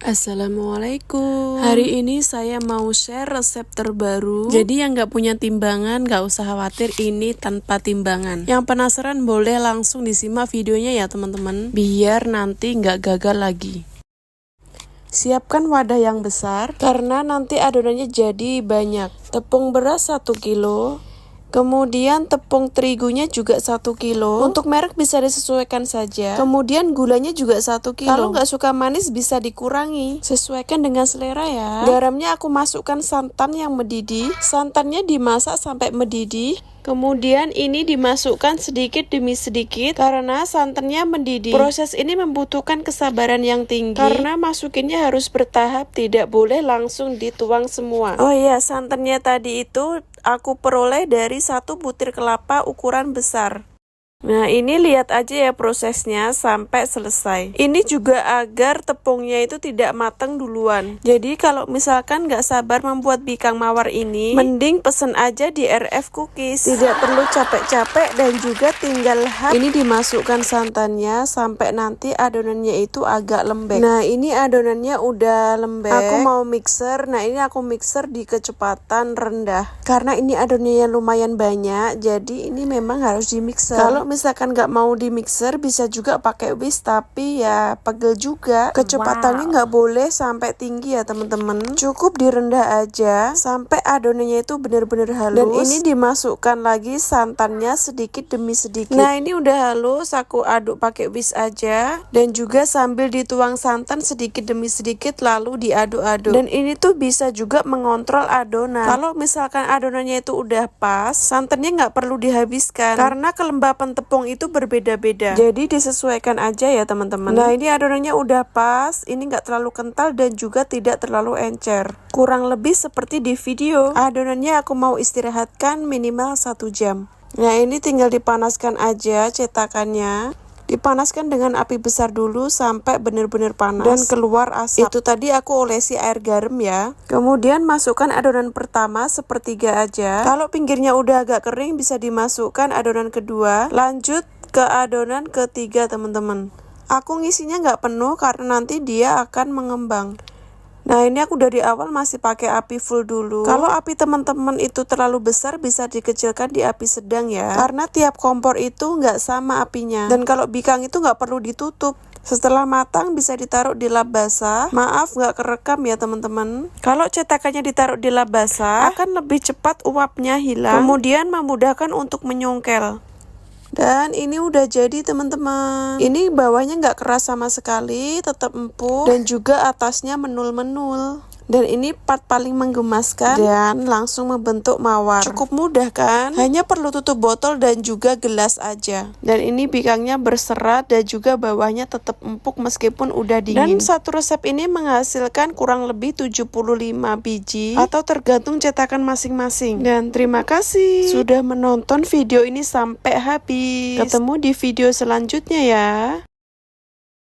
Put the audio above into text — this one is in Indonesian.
Assalamualaikum. Hari ini saya mau share resep terbaru. Jadi yang gak punya timbangan gak usah khawatir, ini tanpa timbangan. Yang penasaran boleh langsung disimak videonya ya teman-teman, biar nanti gak gagal lagi. Siapkan wadah yang besar karena nanti adonannya jadi banyak. Tepung beras 1 kilo. Kemudian tepung terigunya juga 1 kilo. Untuk merek bisa disesuaikan saja. Kemudian gulanya juga 1 kilo. Kalau nggak suka manis bisa dikurangi. Sesuaikan dengan selera ya. Garamnya aku masukkan santan yang mendidih. Santannya dimasak sampai mendidih. Kemudian ini dimasukkan sedikit demi sedikit karena santannya mendidih. Proses ini membutuhkan kesabaran yang tinggi karena masukinnya harus bertahap, tidak boleh langsung dituang semua. Oh iya, santannya tadi itu aku peroleh dari 1 butir kelapa ukuran besar. Nah ini lihat aja ya prosesnya sampai selesai. Ini juga agar tepungnya itu tidak matang duluan. Jadi kalau misalkan nggak sabar membuat bikang mawar ini, mending pesen aja di RF Cookies. Tidak perlu capek-capek dan juga tinggal hap. Ini dimasukkan santannya sampai nanti adonannya itu agak lembek. Nah ini adonannya udah lembek. Aku mau mixer. Nah ini aku mixer di kecepatan rendah. Karena ini adonannya lumayan banyak, jadi ini memang harus di mixer. Kalau misalkan nggak mau di mixer bisa juga pakai whisk, tapi ya pegel juga. Kecepatannya nggak boleh sampai tinggi ya teman-teman, cukup direndah aja sampai adonannya itu benar-benar halus. Dan ini dimasukkan lagi santannya sedikit demi sedikit. Nah ini udah halus, aku aduk pakai whisk aja dan juga sambil dituang santan sedikit demi sedikit lalu diaduk-aduk. Dan ini tuh bisa juga mengontrol adonan. Kalau misalkan adonannya itu udah pas, santannya nggak perlu dihabiskan karena kelembapan tepung itu berbeda-beda, jadi disesuaikan aja ya teman-teman. Nah ini adonannya udah pas, ini nggak terlalu kental dan juga tidak terlalu encer, kurang lebih seperti di video. Adonannya aku mau istirahatkan minimal 1 jam. Nah ini tinggal dipanaskan aja cetakannya. Dipanaskan dengan api besar dulu sampai benar-benar panas dan keluar asap. Itu tadi aku olesi air garam ya. Kemudian masukkan adonan pertama sepertiga aja. Kalau pinggirnya udah agak kering bisa dimasukkan adonan kedua. Lanjut ke adonan ketiga teman-teman. Aku ngisinya nggak penuh karena nanti dia akan mengembang. Nah ini aku dari awal masih pakai api full dulu. Kalau api teman-teman itu terlalu besar bisa dikecilkan di api sedang ya. Karena tiap kompor itu nggak sama apinya. Dan kalau bikang itu nggak perlu ditutup. Setelah matang bisa ditaruh di lap basah. Maaf nggak kerekam ya teman-teman. Kalau cetakannya ditaruh di lap basah akan lebih cepat uapnya hilang. Kemudian memudahkan untuk menyongkel. Dan ini udah jadi teman-teman. Ini bawahnya nggak keras sama sekali, tetap empuk dan juga atasnya menul-menul. Dan ini part paling menggemaskan dan langsung membentuk mawar. Cukup mudah kan? Hanya perlu tutup botol dan juga gelas aja. Dan ini bikangnya berserat dan juga bawahnya tetap empuk meskipun udah dingin. Dan satu resep ini menghasilkan kurang lebih 75 biji atau tergantung cetakan masing-masing. Dan terima kasih sudah menonton video ini sampai habis. Ketemu di video selanjutnya ya.